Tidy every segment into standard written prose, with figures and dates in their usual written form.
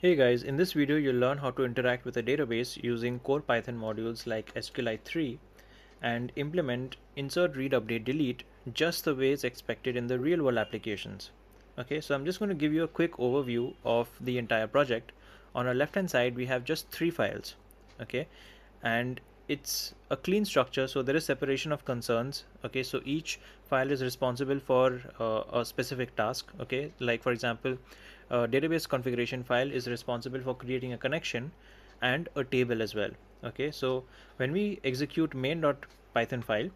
Hey guys, in this video you'll learn how to interact with a database using core Python modules like SQLite 3 and implement insert, read, update, delete just the way it's expected in the real world applications. Okay, so I'm just going to give you a quick overview of the entire project. On our left hand side we have just 3 files. Okay, and it's a clean structure, so there is separation of concerns. Okay, so each file is responsible for a specific task. Okay, like for example, database configuration file is responsible for creating a connection and a table as well. Okay, so when we execute main.python file,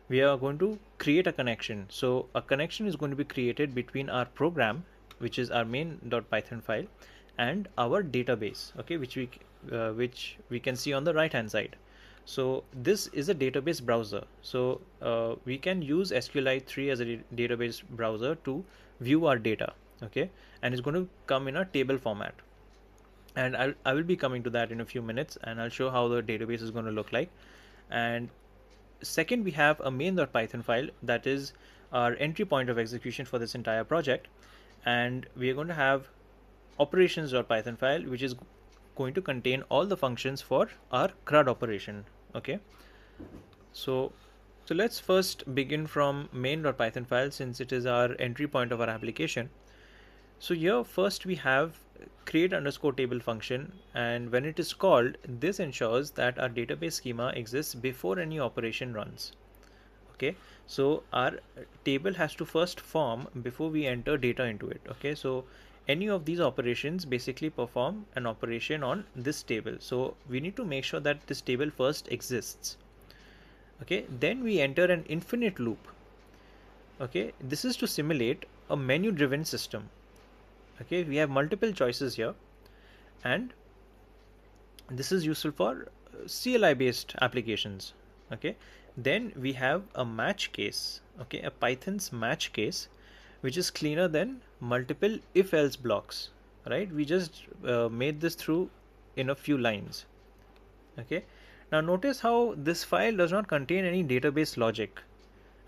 we are going to create a connection. So a connection is going to be created between our program, which is our main.python file, and our database. Okay, which we can see on the right hand side. So this is a database browser. So we can use SQLite 3 as a database browser to view our data. Okay, and it's going to come in a table format, and I will be coming to that in a few minutes, and I'll show how the database is going to look like. And second, we have a main.python file that is our entry point of execution for this entire project, and we are going to have operations.python file, which is going to contain all the functions for our CRUD operation. Okay, so let's first begin from main.python file, since it is our entry point of our application. So here first we have create underscore table function, and when it is called, this ensures that our database schema exists before any operation runs. Okay, so our table has to first form before we enter data into it. Okay, so any of these operations basically perform an operation on this table, so we need to make sure that this table first exists. Okay, then we enter an infinite loop. Okay, this is to simulate a menu driven system. Okay, we have multiple choices here, and this is useful for CLI based applications. Okay, then we have a match case. Okay, a Python's match case, which is cleaner than multiple if else blocks, right? We just made this through in a few lines. Okay, now notice how this file does not contain any database logic,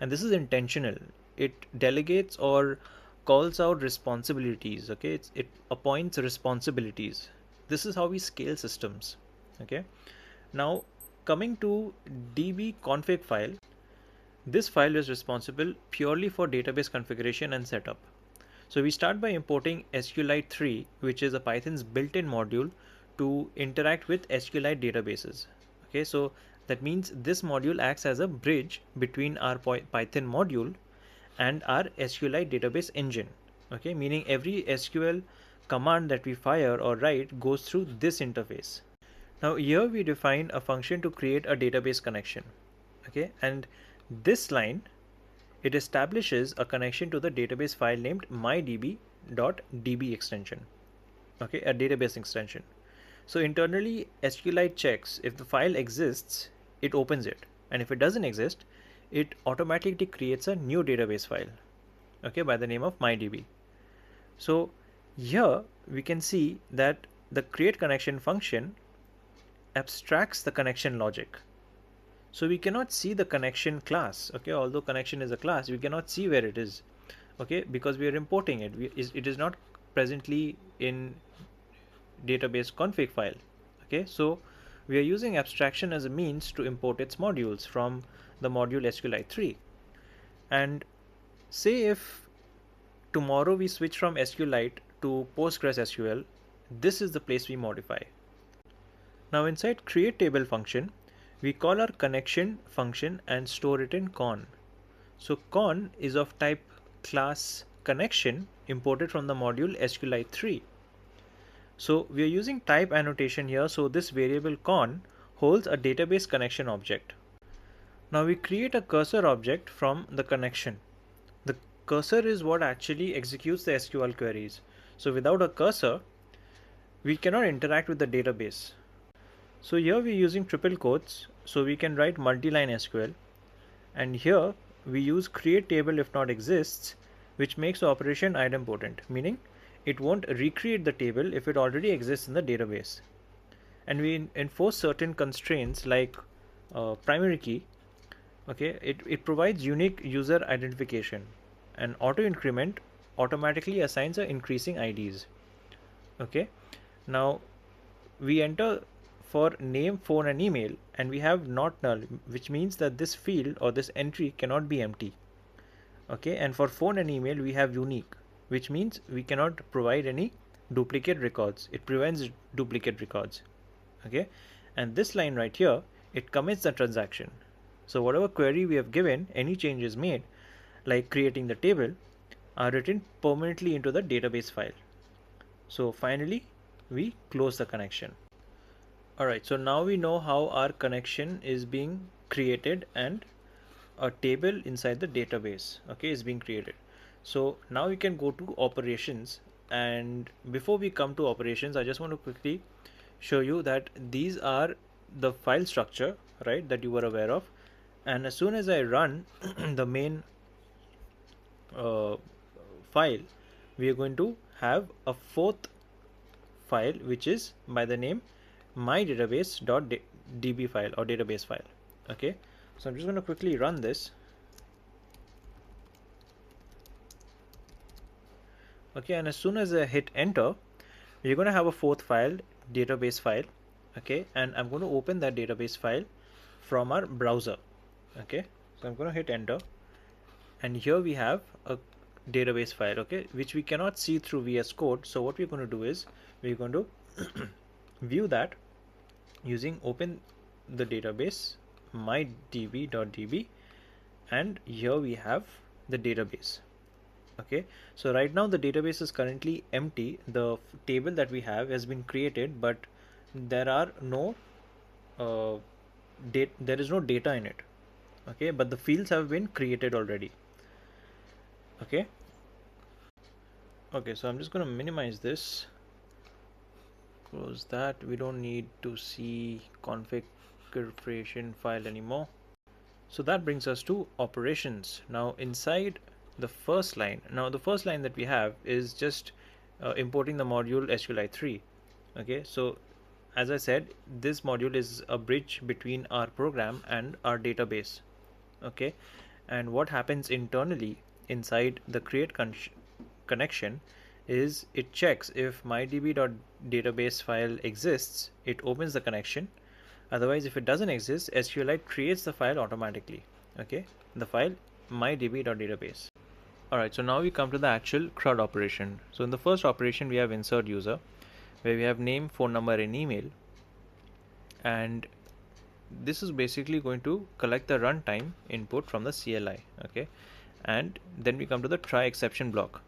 and this is intentional. It delegates or calls out responsibilities. Okay, it appoints responsibilities. This is how we scale systems. Okay, now coming to db config file, this file is responsible purely for database configuration and setup. So we start by importing SQLite 3, which is a Python's built-in module to interact with SQLite databases. Okay, so that means this module acts as a bridge between our Python module and our SQLite database engine. Okay, meaning every SQL command that we fire or write goes through this interface. Now here we define a function to create a database connection. Okay, and this line, it establishes a connection to the database file named mydb.db extension. Okay, a database extension. So internally SQLite checks if the file exists, it opens it, and if it doesn't exist, it automatically creates a new database file, okay, by the name of mydb. So here we can see that the create connection function abstracts the connection logic. So we cannot see the connection class. Okay, although connection is a class, we cannot see where it is. Okay, because we are importing it. It is not presently in database config file. Okay, so we are using abstraction as a means to import its modules from the module SQLite 3. And say if tomorrow we switch from SQLite to PostgreSQL, this is the place we modify. Now inside create table function, we call our connection function and store it in con. So con is of type class connection imported from the module SQLite 3. So we are using type annotation here, so this variable con holds a database connection object. Now we create a cursor object from the connection. The cursor is what actually executes the SQL queries. So without a cursor, we cannot interact with the database. So here we are using triple quotes, so we can write multi-line SQL, and here we use create table if not exists, which makes the operation idempotent, meaning it won't recreate the table if it already exists in the database. And we enforce certain constraints like primary key. Okay, it provides unique user identification, and auto increment automatically assigns a increasing IDs. Okay, Now we enter for name, phone and email, and we have not null, which means that this field or this entry cannot be empty. Okay, and for phone and email we have unique, which means we cannot provide any duplicate records. It prevents duplicate records. Okay, and this line right here, it commits the transaction. So whatever query we have given, any changes made, like creating the table, are written permanently into the database file. So finally we close the connection. Alright, so now we know how our connection is being created and a table inside the database, okay, is being created. So now we can go to operations, and before we come to operations, I just want to quickly show you that these are the file structure, right, that you were aware of. And as soon as I run the main file, we are going to have a fourth file which is by the name mydatabase.db file or database file. Okay, so I'm just going to quickly run this. Okay, and as soon as I hit enter, we're going to have a fourth file, database file. Okay, and I'm going to open that database file from our browser. Okay, so I'm going to hit enter, and here we have a database file, okay, which we cannot see through VS Code. So what we're going to do is we're going to view that using open the database mydb.db, and here we have the database. Okay, so right now the database is currently empty. The table that we have has been created, but there are no there is no data in it. Okay, but the fields have been created already. Okay, so I'm just going to minimize this, close that. We don't need to see configuration file anymore. So that brings us to operations. Now inside the first line, that we have is just importing the module SQLite 3. Okay, so as I said, this module is a bridge between our program and our database. Okay, and what happens internally inside the create connection is it checks if mydb.database file exists, it opens the connection. Otherwise, if it doesn't exist, SQLite creates the file automatically. Okay, the file mydb.database. Alright, so now we come to the actual CRUD operation. So in the first operation, we have insert user, where we have name, phone number and email, and this is basically going to collect the runtime input from the CLI. Okay, and then we come to the try exception block.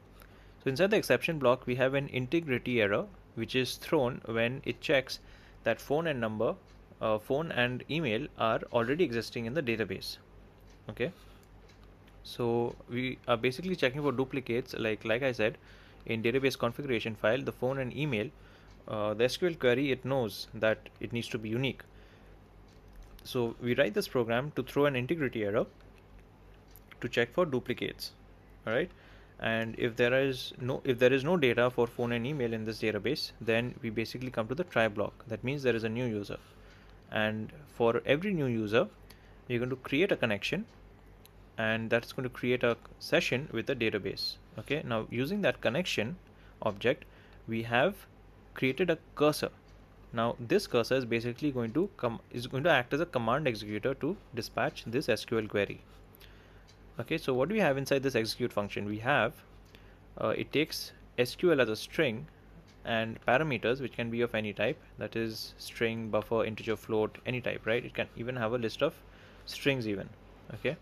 So inside the exception block, we have an integrity error which is thrown when it checks that phone and email are already existing in the database. Okay, so we are basically checking for duplicates. Like I said, in database configuration file, the phone and email, the SQL query, it knows that it needs to be unique. So we write this program to throw an integrity error to check for duplicates. All right, and if there is no data for phone and email in this database, then we basically come to the try block. That means there is a new user, and for every new user, we're going to create a connection, and that's going to create a session with the database. Okay, now using that connection object, we have created a cursor. Now this cursor is basically going to act as a command executor to dispatch this SQL query. Okay, so what do we have inside this execute function? We have it takes SQL as a string and parameters which can be of any type, that is string, buffer, integer, float, any type, right? It can even have a list of strings even. Okay,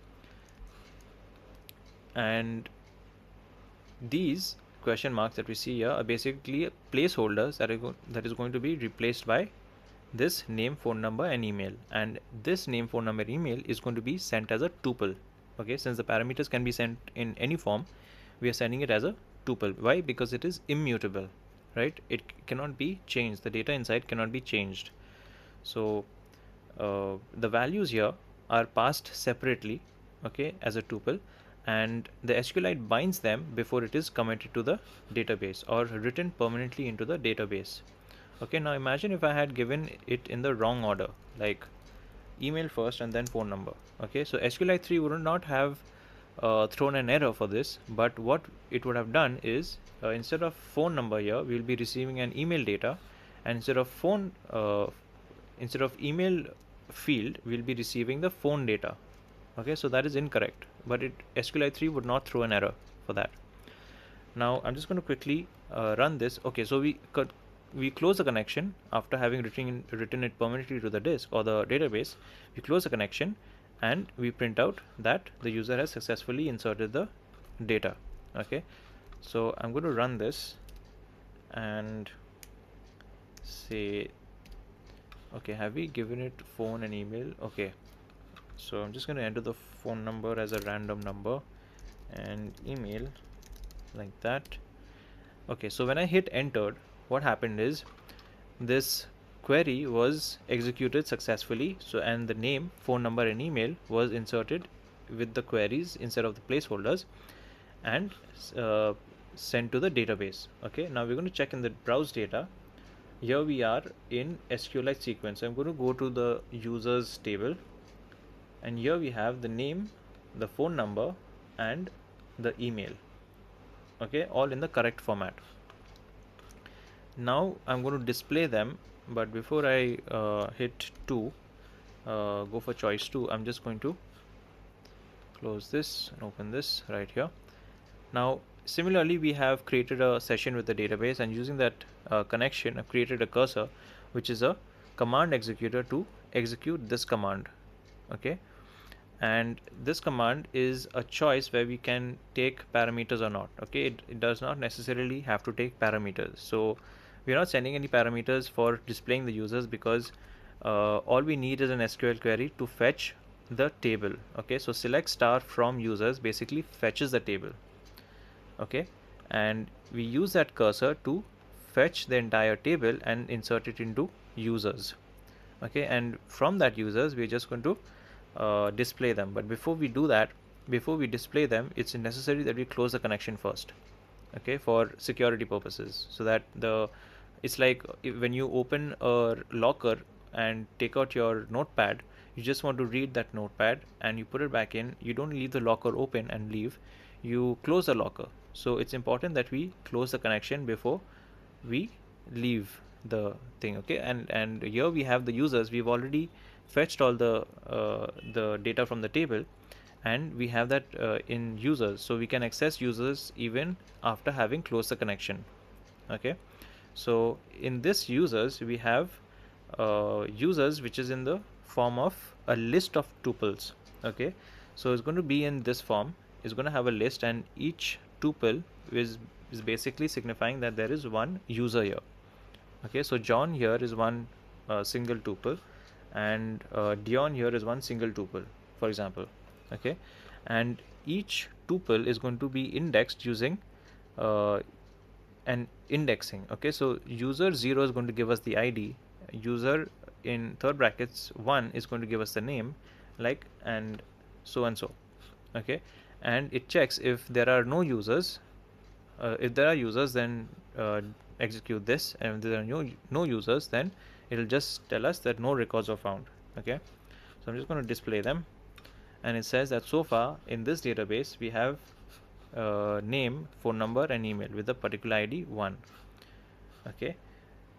and these question marks that we see here are basically placeholders that is going to be replaced by this name, phone number and email, and this name, phone number, email is going to be sent as a tuple. Okay, since the parameters can be sent in any form, we are sending it as a tuple. Why? Because it is immutable, right? It cannot be changed. The data inside cannot be changed. So the values here are passed separately, okay, as a tuple, and the SQLite binds them before it is committed to the database or written permanently into the database. Okay, now imagine if I had given it in the wrong order, like email first and then phone number. Okay, so SQLite 3 would not have thrown an error for this, but what it would have done is instead of phone number here, we will be receiving an email data, and instead of email field, we'll be receiving the phone data. Okay, so that is incorrect, but SQLite 3 would not throw an error for that. Now I'm just going to quickly run this. Okay, so we close the connection after having written it permanently to the disk or the database. We close the connection and we print out that the user has successfully inserted the data. Okay, so I'm going to run this and say, okay, have we given it phone and email? Okay, so I'm just going to enter the phone number as a random number and email like that. Okay, so when I hit entered, what happened is this query was executed successfully. So, and the name, phone number and email was inserted with the queries instead of the placeholders and sent to the database. Okay, now we're going to check in the browse data. Here we are in SQLite sequence. So I'm going to go to the users table, and here we have the name, the phone number and the email. Okay, all in the correct format. Now I'm going to display them, but before I hit 2, go for choice 2, I'm just going to close this and open this right here. Now similarly, we have created a session with the database, and using that connection I've created a cursor, which is a command executor to execute this command. Okay, and this command is a choice where we can take parameters or not. Okay, it does not necessarily have to take parameters, so we are not sending any parameters for displaying the users, because all we need is an SQL query to fetch the table. Okay, so select star from users basically fetches the table. Okay, and we use that cursor to fetch the entire table and insert it into users. Okay, and from that users we're just going to display them. But before we do that, before we display them, it's necessary that we close the connection first. Okay, for security purposes, so that it's like when you open a locker and take out your notepad, you just want to read that notepad and you put it back in. You don't leave the locker open and leave, you close the locker. So it's important that we close the connection before we leave the thing. Okay, and here we have the users. We've already fetched all the data from the table, and we have that in users, so we can access users even after having closed the connection. Okay, so in this users we have users which is in the form of a list of tuples. Okay, so it's going to be in this form. It's going to have a list, and each tuple is basically signifying that there is one user here. Okay, so John here is one single tuple, and Dion here is one single tuple, for example. Okay, and each tuple is going to be indexed using an indexing. Okay, so user 0 is going to give us the ID, user in third brackets 1 is going to give us the name, like, and so and so. Okay, and it checks if there are no users. If there are users, then execute this, and if there are no users, then it will just tell us that no records are found. Okay, so I'm just going to display them, and it says that so far in this database we have name, phone number and email with the particular ID 1. Okay,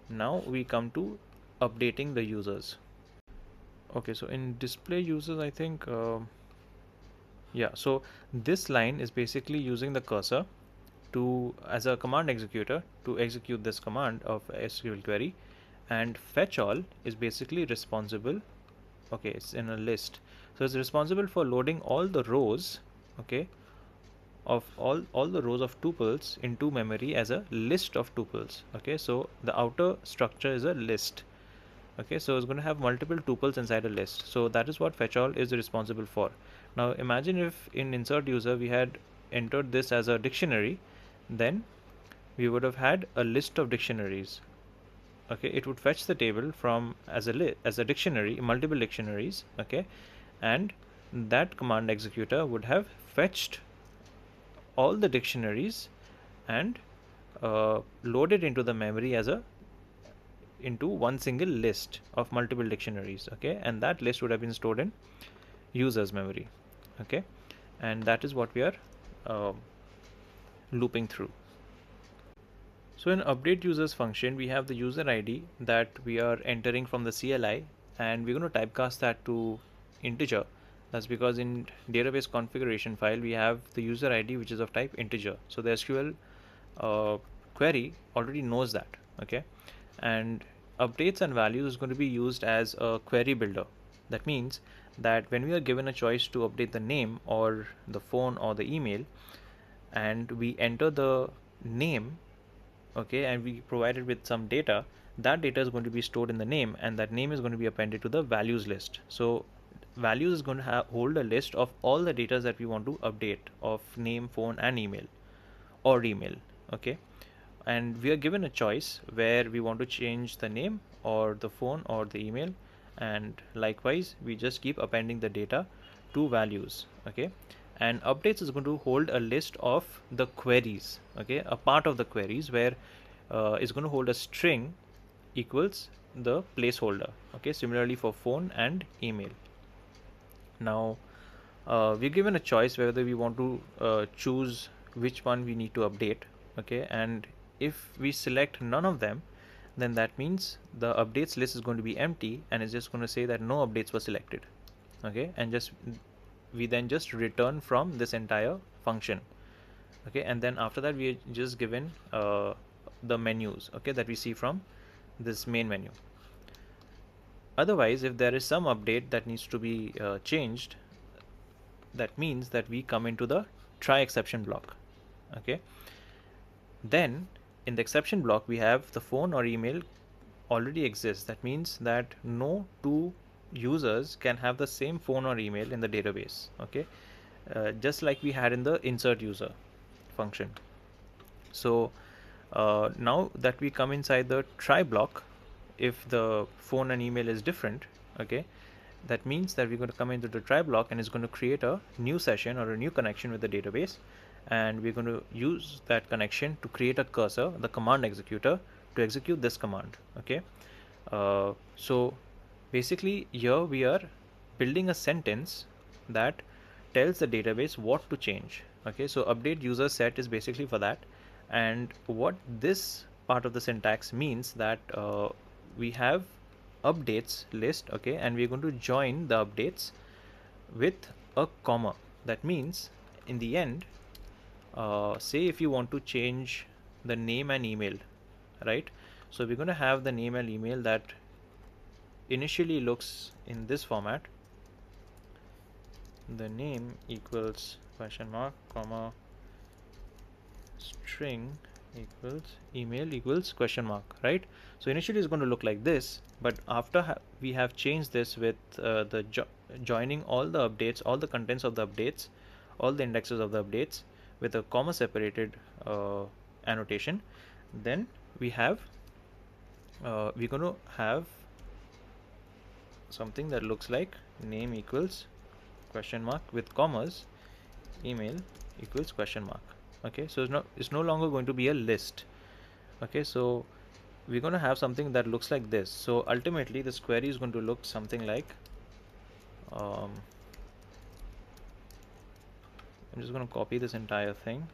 now we come to updating the users. Okay, so in display users, I think yeah, so this line is basically using the cursor to as a command executor to execute this command of SQL query, and fetch all is basically responsible. Okay, it's in a list, so it's responsible for loading all the rows. Okay, of all the rows of tuples into memory as a list of tuples. Okay, so the outer structure is a list. Okay, so it's going to have multiple tuples inside a list, so that is what fetch all is responsible for. Now imagine if in insert user we had entered this as a dictionary, then we would have had a list of dictionaries. Okay, it would fetch the table from as a dictionary, multiple dictionaries. Okay, and that command executor would have fetched all the dictionaries and loaded into the memory as into one single list of multiple dictionaries. Okay, and that list would have been stored in users memory. Okay, and that is what we are looping through. So in update users function, we have the user ID that we are entering from the CLI, and we're going to typecast that to integer. That's because in database configuration file, we have the user ID which is of type integer. So the SQL query already knows that. Okay, and updates and values is going to be used as a query builder. That means that when we are given a choice to update the name or the phone or the email, and we enter the name, okay, and we provide it with some data, that data is going to be stored in the name, and that name is going to be appended to the values list. So values is going to hold a list of all the data that we want to update of name, phone and email, or email. Okay, and we are given a choice where we want to change the name or the phone or the email, and likewise we just keep appending the data to values. Okay, and updates is going to hold a list of the queries, okay, a part of the queries where is going to hold a string equals the placeholder. Okay, similarly for phone and email. Now we're given a choice whether we want to choose which one we need to update. Okay, and if we select none of them, then that means the updates list is going to be empty, and it's just going to say that no updates were selected. Okay, and just we then just return from this entire function. Okay, and then after that we are just given the menus, okay, that we see from this main menu. Otherwise, if there is some update that needs to be changed, that means that we come into the try exception block. Okay, then in the exception block we have the phone or email already exists. That means that no two users can have the same phone or email in the database. Okay, just like we had in the insert user function. So now that we come inside the try block, if the phone and email is different, okay, that means that we're going to come into the try block, and it's going to create a new session or a new connection with the database, and we're going to use that connection to create a cursor, the command executor, to execute this command. Okay, so basically here we are building a sentence that tells the database what to change. Okay, so update user set is basically for that, and what this part of the syntax means that we have updates list, okay, and we're going to join the updates with a comma. That means in the end, say if you want to change the name and email, right, so we're going to have the name and email that initially looks in this format: the name equals question mark comma string equals email equals question mark, right? So initially it's going to look like this, but after we have changed this with the joining all the updates, all the contents of the updates, all the indexes of the updates with a comma separated annotation, then we have we're going to have something that looks like name equals question mark with commas, email equals question mark. Okay, so it's no longer going to be a list. Okay, so we're going to have something that looks like this. So ultimately this query is going to look something like I'm just going to copy this entire thing,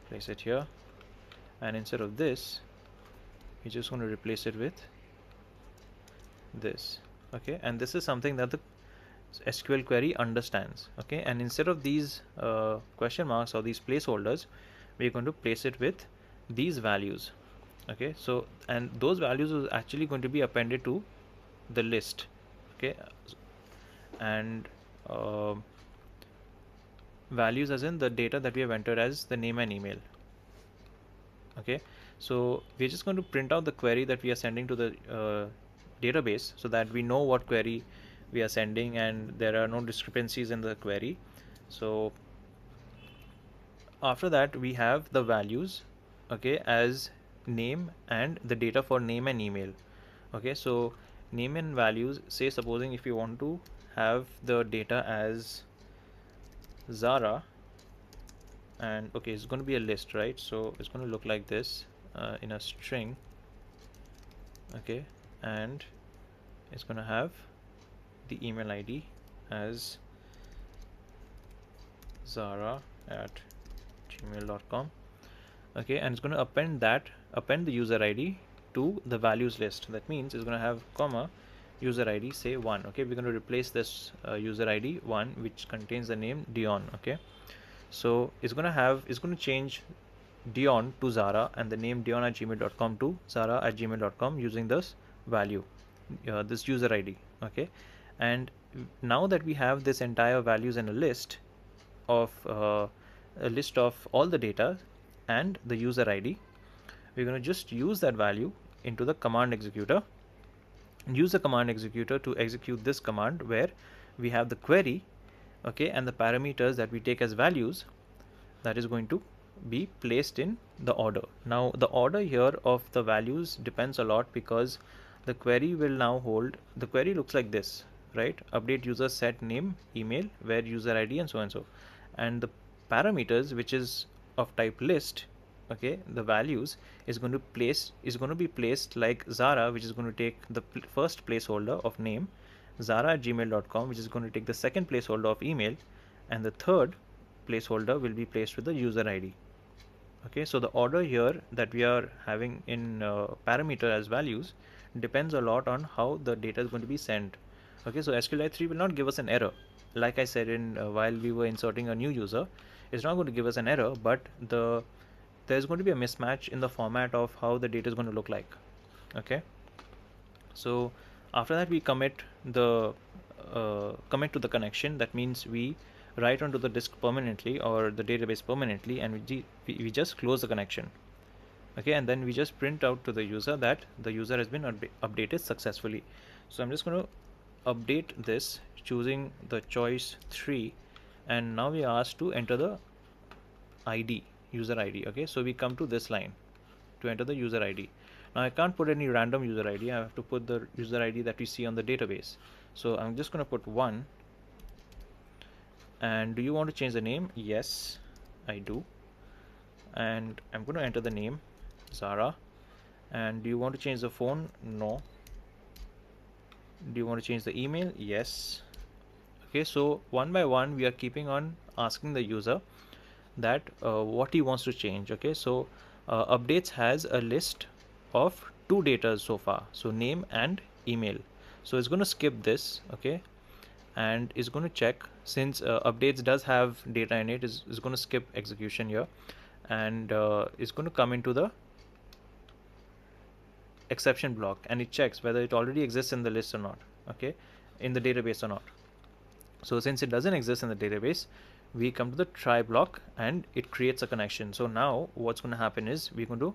place it here, and instead of this we're just going to replace it with this. Okay, and this is something that the SQL query understands. Okay, and instead of these question marks or these placeholders, we're going to place it with these values. Okay, so and those values is actually going to be appended to the list. Okay, and values as in the data that we have entered as the name and email. Okay, so we're just going to print out the query that we are sending to the database, so that we know what query we are sending and there are no discrepancies in the query. So after that we have the values, okay, as name and the data for name and email. Okay, so name and values, say supposing if you want to have the data as Zara, and okay, it's going to be a list, right? So it's going to look like this in a string. Okay, and it's going to have the email ID as Zara at gmail.com, okay, and it's going to append the user ID to the values list. That means it's going to have comma user ID say 1. Okay, we're going to replace this user ID 1 which contains the name Dion. Okay, so it's going to change Dion to Zara and the name Dion at gmail.com to Zara at gmail.com using this value, this user ID. Okay, and now that we have this entire values in a list of all the data and the user ID, we're going to just use that value into the command executor. Use the command executor to execute this command where we have the query, okay, and the parameters that we take as values that is going to be placed in the order. Now the order here of the values depends a lot because the query will now hold, the query looks like this, right? Update user set name, email, where user ID, and so and so. And the parameters, which is of type list, okay, the values is going to be placed like Zara, which is going to take the first placeholder of name, Zara at gmail.com, which is going to take the second placeholder of email, and the third placeholder will be placed with the user ID. Okay, so the order here that we are having in parameter as values depends a lot on how the data is going to be sent. Okay, so SQLite 3 will not give us an error. Like I said in while we were inserting a new user, it's not going to give us an error, but there's going to be a mismatch in the format of how the data is going to look like. Okay, so after that we commit to the connection. That means we write onto the disk permanently or the database permanently, and we just close the connection. Okay, and then we just print out to the user that the user has been updated successfully. So I'm just going to update this choosing the choice 3, and now we are asked to enter the ID, user ID. Okay, so we come to this line to enter the user ID. Now I can't put any random user ID, I have to put the user ID that we see on the database. So I'm just going to put 1. And do you want to change the name? Yes, I do. And I'm going to enter the name Zara. And do you want to change the phone? No. Do you want to change the email? Yes. Okay, so one by one we are keeping on asking the user that what he wants to change. Okay, so updates has a list of 2 data so far, so name and email. So it's going to skip this, okay, and is going to check, since updates does have data in it, is going to skip execution here, and is going to come into the exception block, and it checks whether it already exists in the list or not, okay, in the database or not. So since it doesn't exist in the database, we come to the try block and it creates a connection. So now what's going to happen is we're going to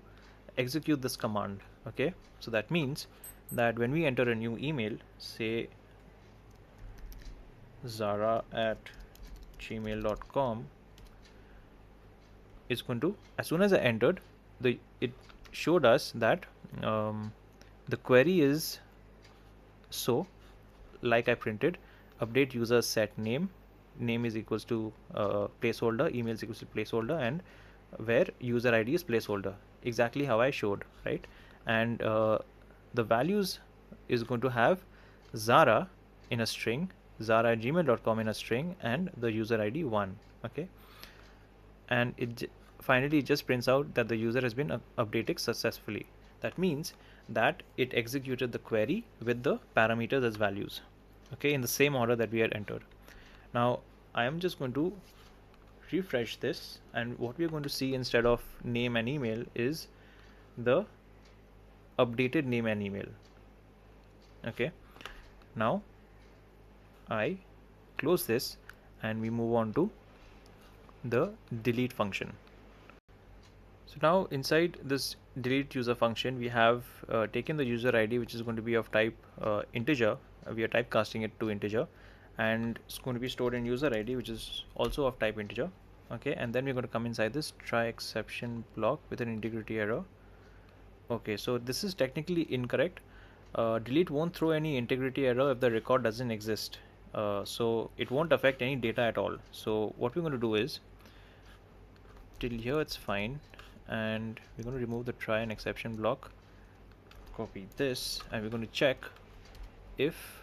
execute this command. Okay, so that means that when we enter a new email, say Zara at gmail.com, it's going to, as soon as I entered, it showed us that the query is so, like I printed, update user set name is equals to placeholder, email is equals to placeholder, and where user ID is placeholder, exactly how I showed, right? And the values is going to have Zara in a string, Zara at gmail.com in a string, and the user ID 1. Okay, and it finally just prints out that the user has been updated successfully. That means that it executed the query with the parameters as values, okay, in the same order that we had entered. Now I am just going to refresh this, and what we are going to see instead of name and email is the updated name and email. Okay, now I close this and we move on to the delete function. So now inside this delete user function, we have taken the user ID, which is going to be of type integer. We are typecasting it to integer, and it's going to be stored in user ID, which is also of type integer. Okay, and then we're going to come inside this try exception block with an integrity error. Okay, so this is technically incorrect. Delete won't throw any integrity error if the record doesn't exist. So it won't affect any data at all. So what we're going to do is, till here it's fine, and we're going to remove the try and exception block, copy this, and we're going to check if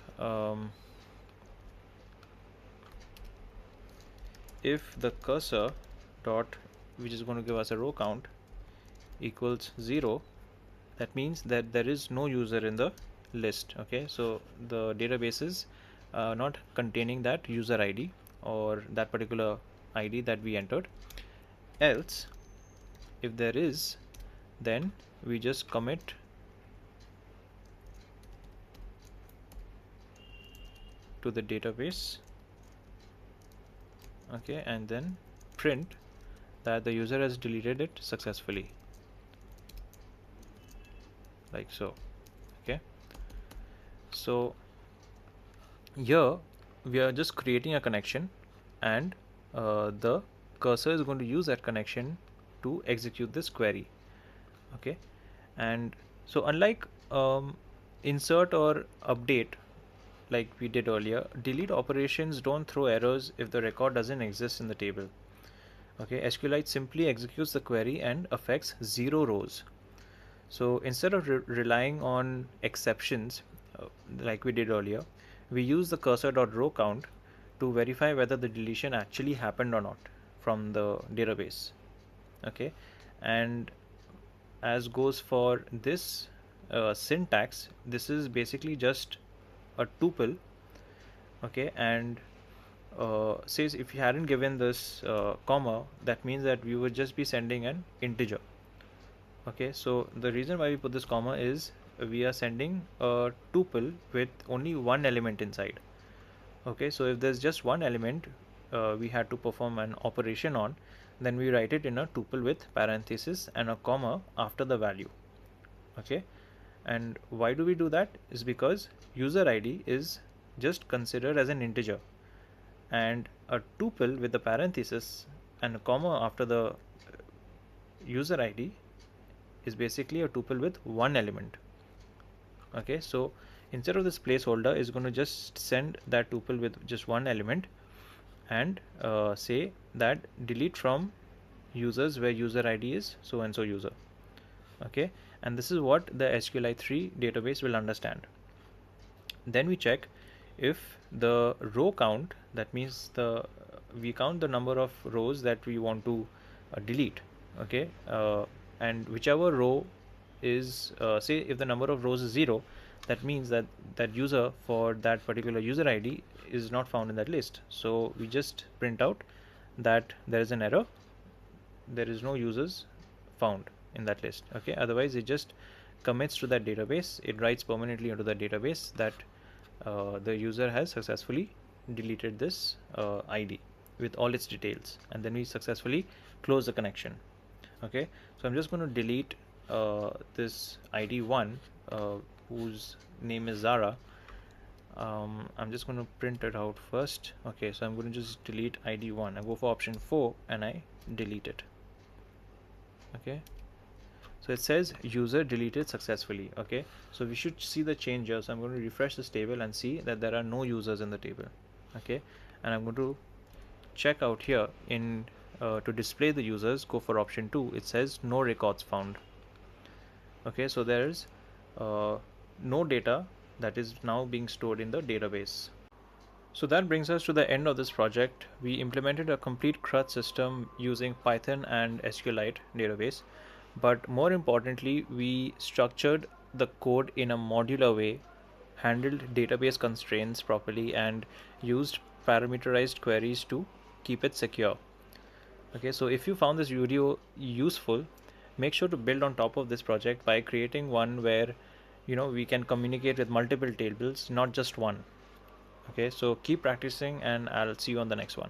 the cursor dot, which is going to give us a row count, equals 0, that means that there is no user in the list. Okay, so the database is not containing that user ID or that particular ID that we entered. Else, if there is, then we just commit to the database, okay, and then print that the user has deleted it successfully, like so. Okay, so here we are just creating a connection, and the cursor is going to use that connection to execute this query. Okay, and so unlike insert or update like we did earlier, delete operations don't throw errors if the record doesn't exist in the table. Okay, SQLite simply executes the query and affects 0 rows. So instead of relying on exceptions like we did earlier, we use the cursor.rowcount to verify whether the deletion actually happened or not from the database. Okay, and as goes for this syntax, this is basically just a tuple. Okay, and says if you hadn't given this comma, that means that we would just be sending an integer. Okay, so the reason why we put this comma is we are sending a tuple with only one element inside. Okay, so if there's just one element we had to perform an operation on, then we write it in a tuple with parenthesis and a comma after the value. Okay, and why do we do that is because user ID is just considered as an integer, and a tuple with the parenthesis and a comma after the user ID is basically a tuple with one element. Okay, so instead of this placeholder is going to just send that tuple with just one element and say that delete from users where user ID is so and so user. Okay, and this is what the SQLite 3 database will understand. Then we check if the row count, that means we count the number of rows that we want to delete. Okay, and whichever row is say if the number of rows is 0, that means that that user for that particular user ID is not found in that list. So we just print out that there is an error, there is no users found in that list. Okay, otherwise it just commits to that database, it writes permanently into the database that the user has successfully deleted this ID with all its details, and then we successfully close the connection. Okay, so I'm just going to delete this ID1 whose name is Zara. I'm just going to print it out first. Okay, so I'm going to just delete ID1. I go for option 4 and I delete it. Okay, so it says user deleted successfully. Okay, so we should see the change here. So I'm going to refresh this table and see that there are no users in the table. Okay, and I'm going to check out here in to display the users, go for option 2. It says no records found. Okay, so there is no data that is now being stored in the database. So that brings us to the end of this project. We implemented a complete CRUD system using Python and SQLite database, but more importantly, we structured the code in a modular way, handled database constraints properly, and used parameterized queries to keep it secure. Okay, so if you found this video useful, make sure to build on top of this project by creating one where we can communicate with multiple tables, not just one. Okay, so keep practicing and I'll see you on the next one.